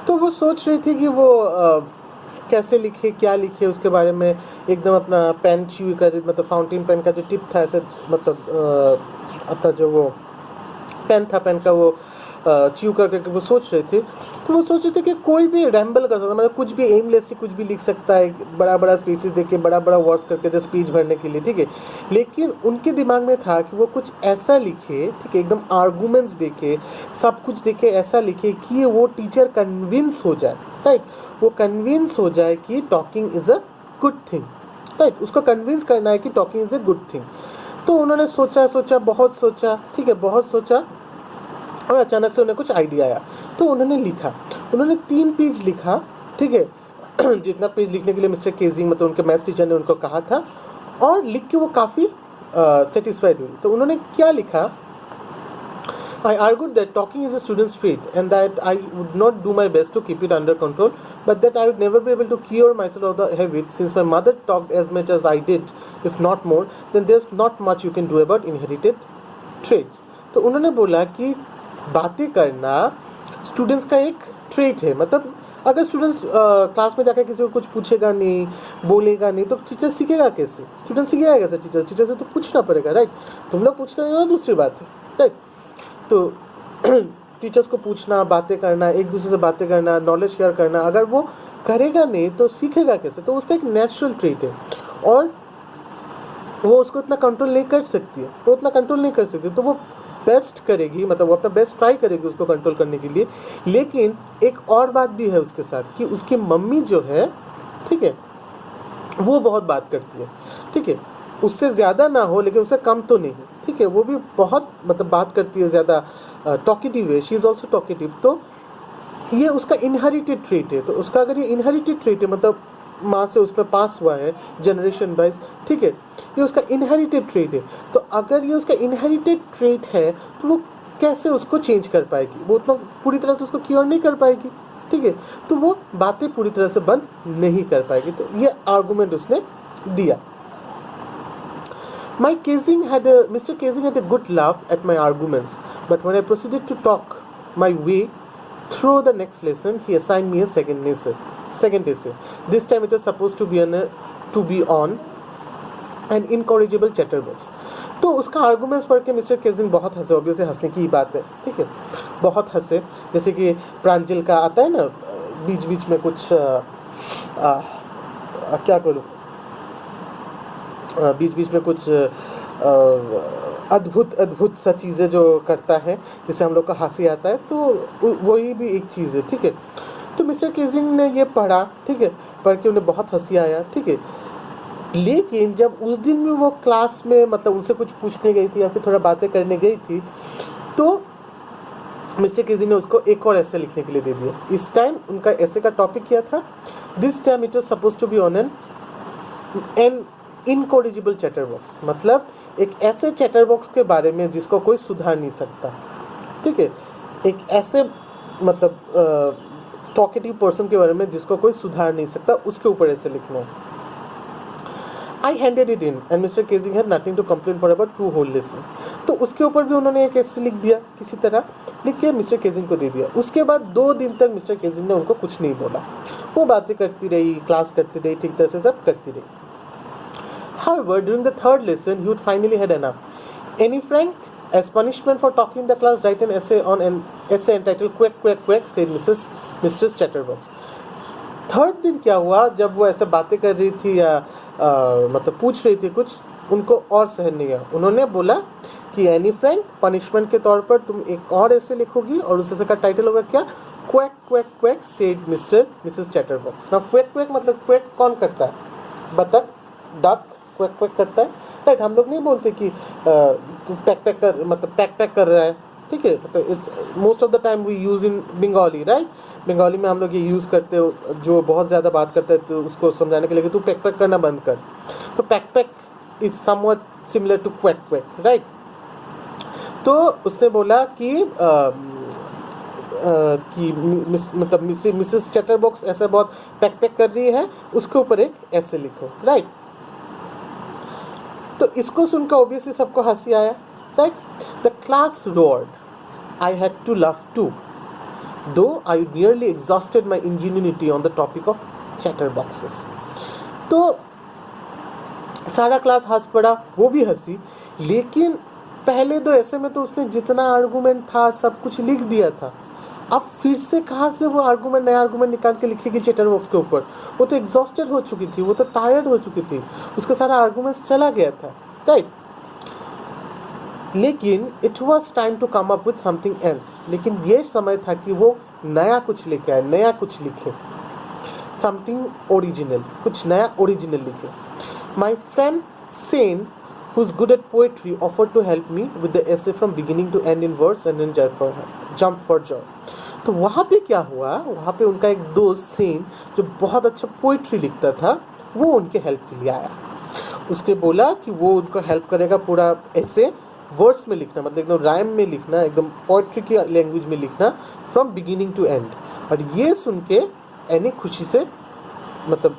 तो वो सोच रही थी कि वो कैसे लिखे, क्या लिखे, उसके बारे में एकदम अपना पेन च्यू कर रही, मतलब फाउंटेन पेन का जो टिप था ऐसे, मतलब अपना जो वो पेन था, पेन का वो च्यू कर करके वो सोच रहे थे। तो वो सोच रहे थे कि कोई भी रैम्बल कर सकता, मतलब कुछ भी एमलेसली कुछ भी लिख सकता है, बड़ा बड़ा स्पेसेस देके, बड़ा बड़ा वर्ड्स करके जस्ट पेज भरने के लिए, ठीक है। लेकिन उनके दिमाग में था कि वो कुछ ऐसा लिखे, ठीक है, एकदम आर्गूमेंट्स देके, सब कुछ देके ऐसा लिखे कि वो टीचर कन्विंस हो जाए, राइट। वो कन्विंस हो जाए कि talking is a good thing, right. उसको कन्विंस करना है कि talking is a good thing. तो उन्होंने सोचा सोचा, बहुत सोचा, ठीक है, बहुत सोचा, और अचानक से उन्हें कुछ आइडिया आया। तो उन्होंने लिखा, उन्होंने 3 पेज लिखा, ठीक है। जितना पेज लिखने के लिए मिस्टर केजिंग, मतलब उनके मैथ्स टीचर ने उनको कहा था, और लिख के वो काफ़ी सेटिस्फाइड हुई। तो उन्होंने क्या लिखा, I argued that talking is a student's trait and that I would not do my best to keep it under control, but that I would never be able to cure myself of the habit since my mother talked as much as I did, if not more, then there's not much you can do about inherited traits. तो उन्होंने बोला कि बातें करना students का एक trait है, मतलब अगर स्टूडेंट्स क्लास में जाकर किसी को कुछ पूछेगा नहीं, बोलेगा नहीं, तो टीचर सीखेगा कैसे, स्टूडेंट सीखेगा कैसे, टीचर से तो पूछना पड़ेगा, राइट। तुम लोग पूछते हो, दूसरी बात है, राइट। तो टीचर्स को पूछना, बातें करना, एक दूसरे से बातें करना, नॉलेज शेयर करना, अगर वो करेगा नहीं तो सीखेगा कैसे। तो उसका एक नेचुरल ट्रेट है, और वो उसको इतना कंट्रोल नहीं कर सकती है, वो इतना कंट्रोल नहीं कर सकती, तो वो बेस्ट करेगी, मतलब वो अपना बेस्ट ट्राई करेगी उसको कंट्रोल करने के लिए। लेकिन एक और बात भी है उसके साथ कि उसकी मम्मी जो है, ठीक है, वो बहुत बात करती है, ठीक है। उससे ज़्यादा ना हो लेकिन उससे कम तो नहीं, ठीक है, वो भी बहुत मतलब बात करती है, ज़्यादा टॉकेटिव है, शी इज़ ऑल्सो टॉकेटिव। तो ये उसका इनहेरिटेड ट्रेट है। तो उसका अगर ये इनहेरिटेड ट्रेट है, मतलब माँ से उसमें पास हुआ है जनरेशन वाइज, ठीक है, ये उसका इनहेरिटेड ट्रेट है। तो अगर ये उसका इनहेरिटेड ट्रेट है तो वो कैसे उसको चेंज कर पाएगी, वो उतना पूरी तरह से उसको क्योर नहीं कर पाएगी, ठीक है। तो वो बातें पूरी तरह से बंद नहीं कर पाएगी। तो ये आर्गूमेंट उसने दिया। Mr. Casing had a good laugh at my arguments, but when I proceeded to talk my way through the next lesson, he assigned me a second essay. This time it was supposed to be on an incorrigible chatterbox. तो उसका arguments पढ़ के mister केजिंग बहुत हंसे, obviously हंसने की बात है, ठीक है, बहुत हंसे। जैसे कि प्रांजल का आता है ना, बीच बीच में कुछ क्या करूँ, बीच बीच में कुछ अद्भुत अद्भुत सा चीज़ें जो करता है जिससे हम लोग का हंसी आता है, तो वही भी एक चीज़ है, ठीक है। तो मिस्टर केजिंग ने ये पढ़ा, ठीक है, पढ़ के उन्हें बहुत हंसी आया, ठीक है। लेकिन जब उस दिन भी वो क्लास में, मतलब उनसे कुछ पूछने गई थी या फिर थोड़ा बातें करने गई थी, तो मिस्टर केजिंग ने उसको एक और ऐसे लिखने के लिए दे दिया। इस टाइम उनका ऐसे का टॉपिक क्या था, this time it was suppose to be on an incorrigible chatterbox, मतलब एक ऐसे चैटर बॉक्स के बारे में जिसको कोई सुधार नहीं सकता, ठीक है, एक ऐसे मतलब टॉकेटिव पर्सन के बारे में जिसको कोई सुधार नहीं सकता, उसके ऊपर ऐसे लिखना है। I handed it in and Mr. Casing had nothing to complain for about 2 whole lessons. तो उसके ऊपर भी उन्होंने एक ऐसे लिख दिया, किसी तरह लिख के मिस्टर केजिंग को दे दिया। उसके बाद 2 दिन तक मिस्टर केजिंग ने उनको कुछ नहीं बोला, वो बातें करती रही, क्लास करती रही, ठीक तरह से सब करती रही। However, during the 3rd lesson, he would finally had enough. Annie Frank, as punishment for talking in the class, write an essay entitled "Quack Quack Quack," said Mrs. Chatterbox. 3rd दिन क्या हुआ, जब वो ऐसे बातें कर रही थी या मतलब पूछ रही थी कुछ, उनको और सहन नहीं आया। उन्होंने बोला कि एनी फ्रैंक, पनिशमेंट के तौर पर तुम एक और ऐसे लिखोगी, और उस ऐसे का टाइटल होगा क्या, quack quack quack said Mrs chatterbox. Now quack quack मतलब क्वैक कौन करता है, बतख, डक क्वैक क्वैक करता है, राइट। हम लोग नहीं बोलते कि तू पैक पैक कर, मतलब पैक पैक कर रहा है, ठीक है, मतलब it's most of the time we use in Bengali, right. Bengali में हम लोग ये यूज़ करते हो, जो बहुत ज़्यादा बात करता है तो उसको समझाने के लिए कि तू पैक पैक करना बंद कर। तो pack pack is something similar to quack quack, right. तो उसने बोला कि मतलब मिसेस चैटरबॉक्स ऐसा बहुत पैक पैक कर रही है, उसके ऊपर एक ऐसे लिखो, राइट। तो इसको सुनकर ऑब्वियसली सबको हंसी आया, right. The class roared, I had to laugh too. Though I nearly exhausted my ingenuity on the topic of chatterboxes. तो सारा क्लास हंस पड़ा, वो भी हंसी, लेकिन पहले दो ऐसे में तो उसने जितना आर्गूमेंट था सब कुछ लिख दिया था। अब फिर से कहाँ से वो आर्गूमेंट, नया आर्गूमेंट निकाल के लिखेगी चैटर बॉक्स के ऊपर? वो तो एग्जॉस्टेड हो चुकी थी, वो तो टायर्ड हो चुकी थी, उसका सारा आर्गूमेंट्स चला गया था, राइट। लेकिन it was time to come up with something else. लेकिन ये समय था कि वो नया कुछ लेके आए, नया कुछ लिखे, समथिंग ओरिजिनल, कुछ नया ओरिजिनल लिखे। My friend Sen who is good at poetry offered to help me with the essay from beginning to end in verse and then jump for joy। तो वहाँ पे क्या हुआ, वहाँ पे उनका एक दोस्त सेन जो बहुत अच्छा पोइट्री लिखता था, वो उनके हेल्प के लिए आया। उसने बोला कि वो उनको हेल्प करेगा पूरा ऐसे वर्ड्स में लिखना, मतलब एकदम राइम में लिखना, एकदम पोइट्री की लैंग्वेज में लिखना फ्रॉम बिगिनिंग टू एंड। और ये सुन के एनी खुशी से मतलब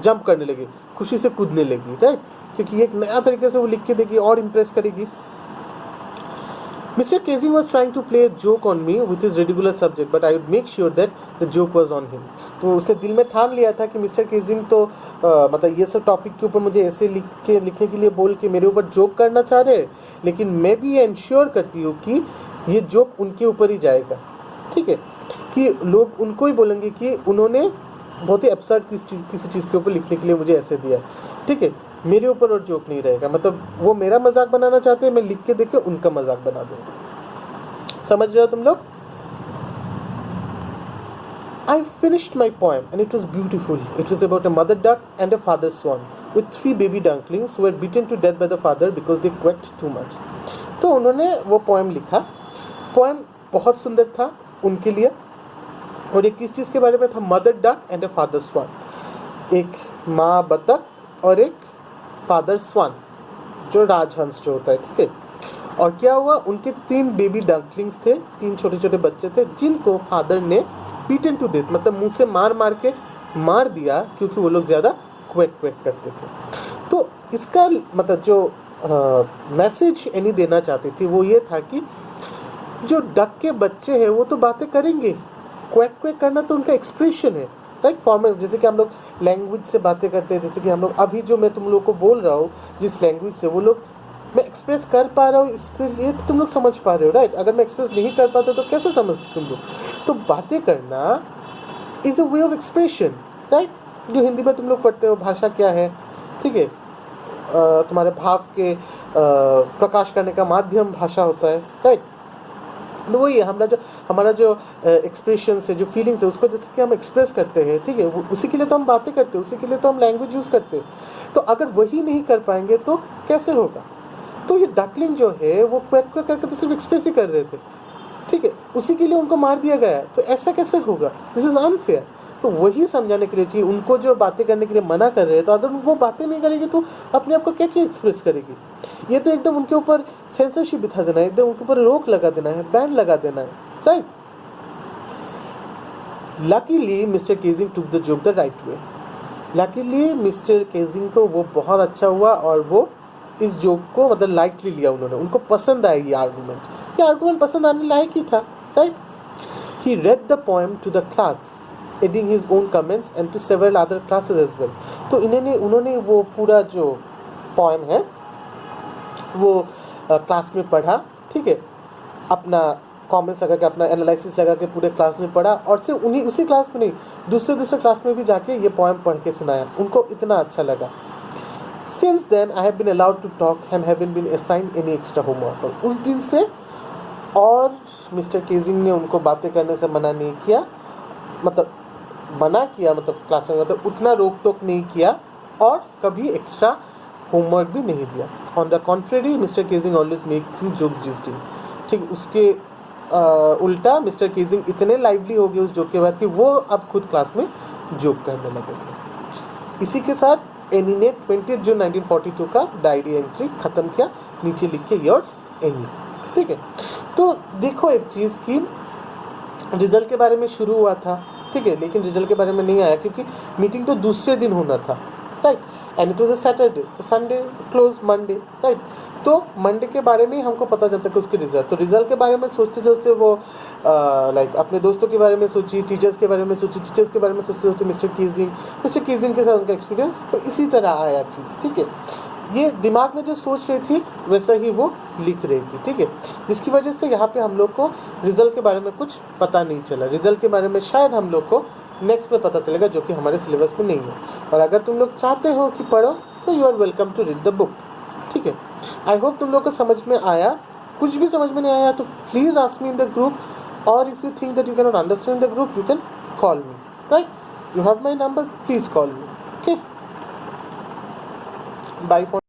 जंप करने लगी, खुशी से कूदने लगी, राइट, क्योंकि एक नया तरीके से वो लिख के देगी और इम्प्रेस करेगी। Mr. Casing was trying to play a joke on me with his ridiculous subject, but I would make sure that the joke was on him। तो उसने दिल में ठान लिया था कि मिस्टर केजिंग तो मतलब ये सब टॉपिक के ऊपर मुझे ऐसे लिखने के लिए बोल के मेरे ऊपर जोक करना चाह रहे हैं, लेकिन मैं भी ये इंश्योर करती हूँ कि ये जोक उनके ऊपर ही जाएगा, ठीक है, कि लोग उनको ही बोलेंगे कि उन्होंने बहुत ही एब्सर्ड किसी चीज़ के ऊपर लिखने के लिए मुझे ऐसे दिया, ठीक है, मेरे ऊपर और जोक नहीं रहेगा। मतलब वो मेरा मजाक बनाना चाहते हैं, मैं लिख के देके उनका मजाक बना दूंगा। समझ रहे हो तुम लोग? I finished my poem and it was beautiful. It was about a mother duck and a father swan with 3 baby ducklings who were beaten to death by the father because they quacked too much। तो उन्होंने वो poem लिखा। Poem बहुत सुंदर था उनके लिए, और ये किस चीज़ के बारे में था? Mother duck and a father swan, एक माँ बतख और एक फादर स्वान जो राजहंस जो होता है, ठीक है। और क्या हुआ, उनके 3 बेबी डकलिंग्स थे, 3 छोटे छोटे बच्चे थे जिनको फादर ने बीटन टू डेथ, मतलब मुंह से मार के मार दिया क्योंकि वो लोग ज़्यादा क्वेक करते थे। तो इसका मतलब जो मैसेज एनी देना चाहती थी वो ये था कि जो डक के बच्चे हैं वो तो बातें करेंगे, क्वेक करना तो उनका एक्सप्रेशन है, राइट, फॉर्मेट। जैसे कि हम लोग लैंग्वेज से बातें करते हैं, जैसे कि हम लोग अभी जो मैं तुम लोग को बोल रहा हूँ जिस लैंग्वेज से, वो लोग मैं एक्सप्रेस कर पा रहा हूँ, इसलिए तो तुम लोग समझ पा रहे हो, राइट। अगर मैं एक्सप्रेस नहीं कर पाता तो कैसे समझते तुम लोग? तो बातें करना is a way of expression, right. जो हिंदी में तुम लोग पढ़ते हो भाषा क्या है, ठीक है, तुम्हारे भाव के प्रकाश करने का माध्यम भाषा होता है, राइट। तो वही है हमारा जो एक्सप्रेशन है, जो फीलिंग्स है, उसको जैसे कि हम एक्सप्रेस करते हैं, ठीक है, उसी के लिए तो हम बातें करते हैं, उसी के लिए तो हम लैंग्वेज यूज़ करते हैं। तो अगर वही नहीं कर पाएंगे तो कैसे होगा? तो ये डकलिंग जो है वो क्वैक करके तो सिर्फ एक्सप्रेस ही कर रहे थे, ठीक है, उसी के लिए उनको मार दिया गया है, तो ऐसा कैसे होगा? This is unfair. तो वही समझाने के लिए चाहिए, उनको जो बातें करने के लिए मना कर रहे हैं, तो अगर वो बातें नहीं करेगी तो अपने आप को कैसे एक्सप्रेस करेगी? ये तो एकदम उनके ऊपर सेंसरशिप बिठा देना है, एकदम उनके ऊपर रोक लगा देना है, बैन लगा देना है, right. Luckily mister Keating took the joke the right way. Luckily mister Keating को वो बहुत अच्छा हुआ और वो इस जोक को मतलब लाइटली लिया उन्होंने, उनको पसंद आया ये आर्गूमेंट पसंद आने लायक ही था, right. He read the poem to the class adding his own comments and to several other classes as well। तो उन्होंने वो पूरा जो पोएम है वो क्लास में पढ़ा, ठीक है, अपना कमेंट्स लगा के, अपना एनालिसिस लगा के पूरे क्लास में पढ़ा, और सिर्फ उसी क्लास में नहीं, दूसरे क्लास में भी जाके ये पोएम पढ़ के सुनाया, उनको इतना अच्छा लगा। Since then I have been allowed to talk and haven't been assigned any extra homework। और उस दिन से और मिस्टर केजिंग ने उनको बातें करने से मना नहीं किया, मतलब क्लास में मतलब उतना रोक टोक नहीं किया और कभी एक्स्ट्रा होमवर्क भी नहीं दिया। On the contrary mister Keating always make jokes this days, ठीक, उसके उल्टा मिस्टर केजिंग इतने लाइवली हो गए उस जोक के बाद कि वो अब खुद क्लास में जोक करने लगे थे। इसी के साथ एनी ने 20 जून 1942 का डायरी एंट्री खत्म किया, नीचे लिख के योर्स एनी, ठीक है। तो देखो एक चीज़ की रिजल्ट के बारे में शुरू हुआ था, ठीक है, लेकिन रिजल्ट के बारे में नहीं आया क्योंकि मीटिंग तो दूसरे दिन होना था, right, and it was a Saturday, तो संडे क्लोज, मंडे, राइट। तो मंडे के बारे में ही हमको पता चलता है कि उसके रिजल्ट, तो रिजल्ट के बारे में सोचते सोचते वो लाइक अपने दोस्तों के बारे में सोची, टीचर्स के बारे में सोची, टीचर्स के बारे में सोचते सोचते मिस्टर कीजिंग के साथ उनका एक्सपीरियंस, तो इसी तरह आया चीज़, ठीक है। ये दिमाग में जो सोच रही थी वैसा ही वो लिख रही थी, ठीक है, जिसकी वजह से यहाँ पे हम लोग को रिजल्ट के बारे में कुछ पता नहीं चला। रिजल्ट के बारे में शायद हम लोग को नेक्स्ट में पता चलेगा, जो कि हमारे सिलेबस में नहीं है। और अगर तुम लोग चाहते हो कि पढ़ो तो you are welcome to read the book, ठीक है। आई होप तुम लोग को समझ में आया। कुछ भी समझ में नहीं आया तो please ask me in the group, और if you think that you can not understand the group, you can call me, right. You have my number, please call me, okay. Bye for